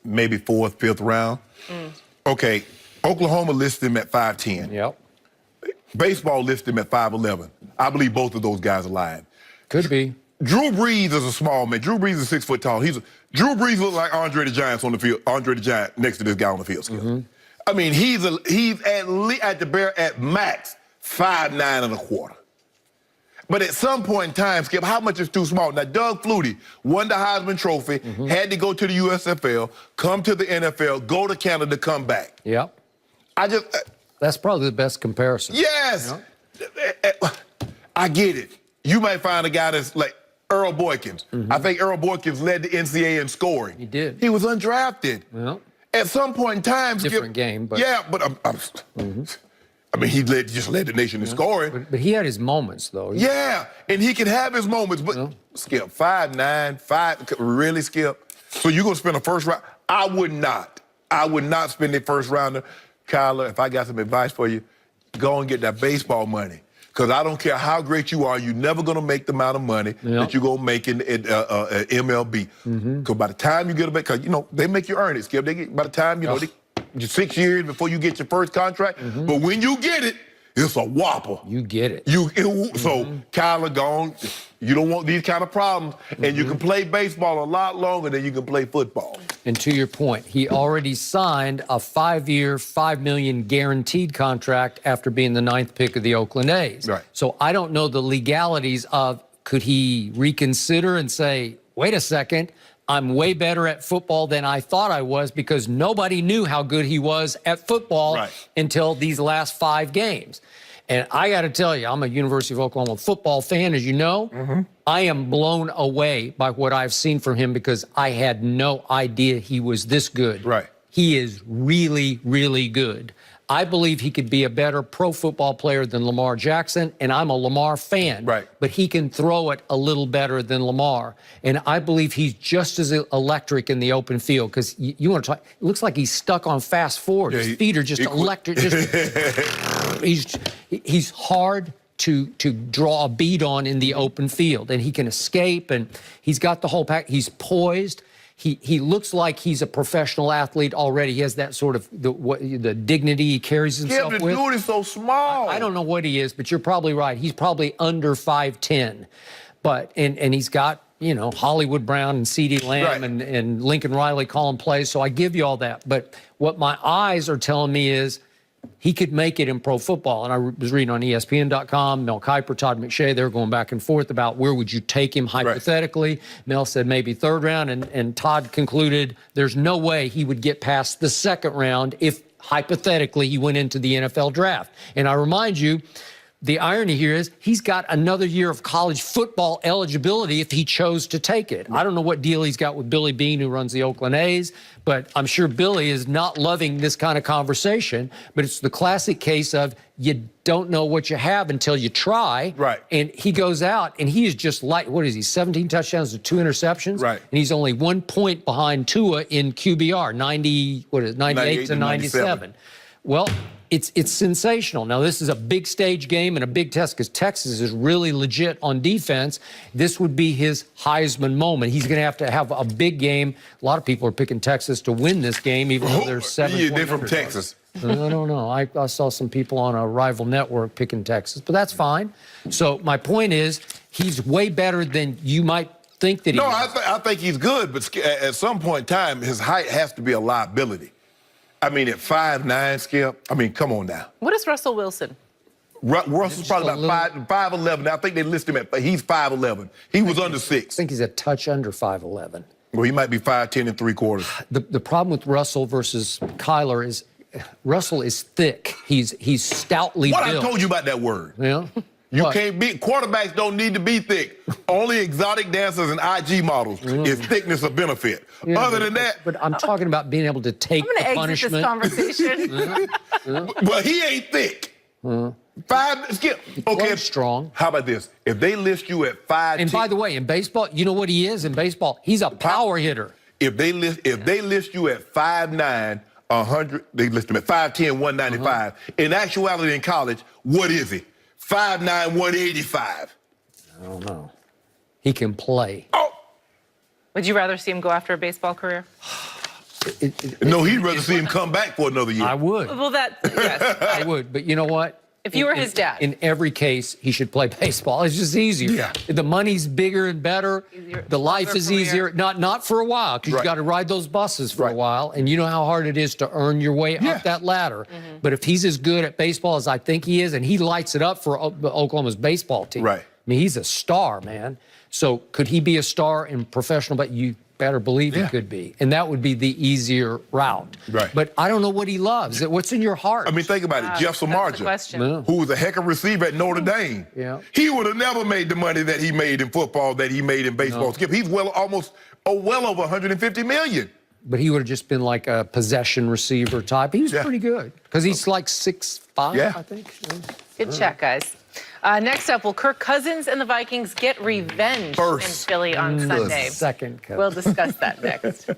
maybe 4th, 5th round. Okay, Oklahoma lists him at 5'10". Yep. Baseball lists him at 5'11". I believe both of those guys are lying. Could be. Drew Brees is a small man. Drew Brees is 6 foot tall. Drew Brees looks like Andre the Giant on the field. Andre the Giant next to this guy on the field. I mean, he's at max 5'9.25". But at some point in time, Skip, how much is too small? Now, Doug Flutie won the Heisman Trophy, had to go to the USFL, come to the NFL, go to Canada, come back. Yep. That's probably the best comparison. Yes. Yep. I get it. You might find a guy that's like Earl Boykins. I think Earl Boykins led the NCAA in scoring. He did. He was undrafted. Well, at some point in time, different game, but yeah, but I mean, he just led the nation in scoring. But he had his moments, though. Yeah, and he can have his moments. But Skip, 5'9", 5, really, Skip? So you're gonna spend a first round? I would not. I would not spend the first rounder. Kyler, if I got some advice for you, go and get that baseball money. Because I don't care how great you are, you're never going to make the amount of money that you're going to make in MLB. Because by the time you get a because, they make you earn it, Skip. By the time, 6 years before you get your first contract. But when you get it, it's a whopper. You get it. So, Kyler, gone. You don't want these kind of problems. And you can play baseball a lot longer than you can play football. And to your point, he already signed a 5-year, $5 million guaranteed contract after being the 9th pick of the Oakland A's. Right. So I don't know the legalities of, could he reconsider and say, wait a second, I'm way better at football than I thought I was, because nobody knew how good he was at football until these last 5 games. And I got to tell you, I'm a University of Oklahoma football fan, as you know. I am blown away by what I've seen from him, because I had no idea he was this good. Right. He is really, really good. I believe he could be a better pro football player than Lamar Jackson, and I'm a Lamar fan. Right. But he can throw it a little better than Lamar. And I believe he's just as electric in the open field, because you want to talk, it looks like he's stuck on fast forward. His feet are just electric. He's hard to draw a beat on in the open field, and he can escape, and he's got the whole pack. He's poised. He looks like he's a professional athlete already. He has that sort of the dignity he carries himself with. The dude is so small. I don't know what he is, but you're probably right. He's probably under 5'10", but and he's got Hollywood Brown and CeeDee Lamb and Lincoln Riley calling plays. So I give you all that. But what my eyes are telling me is he could make it in pro football. And I was reading on ESPN.com, Mel Kiper, Todd McShay, they were going back and forth about where would you take him hypothetically. Mel said maybe 3rd round, and Todd concluded there's no way he would get past the 2nd round if hypothetically he went into the NFL draft. And I remind you, the irony here is he's got another year of college football eligibility if he chose to take it. I don't know what deal he's got with Billy Beane, who runs the Oakland A's, but I'm sure Billy is not loving this kind of conversation. But it's the classic case of you don't know what you have until you try. Right. And he goes out, and he is just like, what is he, 17 touchdowns to 2 interceptions? Right. And he's only 1 point behind Tua in QBR, 98 to 97. Well, it's sensational. Now, this is a big stage game and a big test, because Texas is really legit on defense. This would be his Heisman moment. He's going to have a big game. A lot of people are picking Texas to win this game, even though they're 7 they're from Texas. I don't know. I saw some people on a rival network picking Texas, but that's fine. So my point is, he's way better than you might think that he is. No, I think he's good, but at some point in time, his height has to be a liability. I mean, at 5'9", Skip, I mean, come on now. What is Russell Wilson? Russell's probably about 5'11". I think they list him at, he's 5'11". He was under 6. I think he's a touch under 5'11". Well, he might be 5'10" and 3/4. The problem with Russell versus Kyler is Russell is thick. He's stoutly built. What I told you about that word. Yeah. You can't be, quarterbacks don't need to be thick. Only exotic dancers and IG models is thickness a benefit. Yeah, Other than that. But I'm talking about being able to take the punishment. I'm going to exit this conversation. Well, he ain't thick. Skip. Okay. Strong. How about this? If they list you at 5'10". And by the way, in baseball, you know what he is in baseball? He's a power hitter. If they list you at 5'9", 100, they list him at 5'10", 195. In actuality, in college, what is he? 5'9", 185. I don't know. He can play. Oh! Would you rather see him go after a baseball career? No, he'd rather see him come back for another year. I would. Well, yes. I would. But you know what? If you were his dad. In every case, he should play baseball. It's just easier. Yeah. The money's bigger and better. Easier. The life Longer is career. easier. Not for a while, because Right. you got to ride those buses for a Right. while, and you know how hard it is to earn your way Yeah. up that ladder. Mm-hmm. But if he's as good at baseball as I think he is, and he lights it up for Oklahoma's baseball team. Right. I mean, he's a star, man. So could he be a star in professional? But you better believe he Yeah. could be, and that would be the easier route. Right. But I don't know what he loves. What's in your heart? I mean, think about it. Jeff That's the Samardzija, question. Yeah. who was a heck of a receiver at Notre Dame. Yeah. He would have never made the money that he made in football, that he made in baseball. No. Skip, he's well over 150 million. But he would have just been like a possession receiver type. He was Yeah. pretty good because he's like 6'5", Yeah. I think. Good check, guys. Next up, will Kirk Cousins and the Vikings get revenge First. in Philly on Sunday? Second. We'll discuss that next.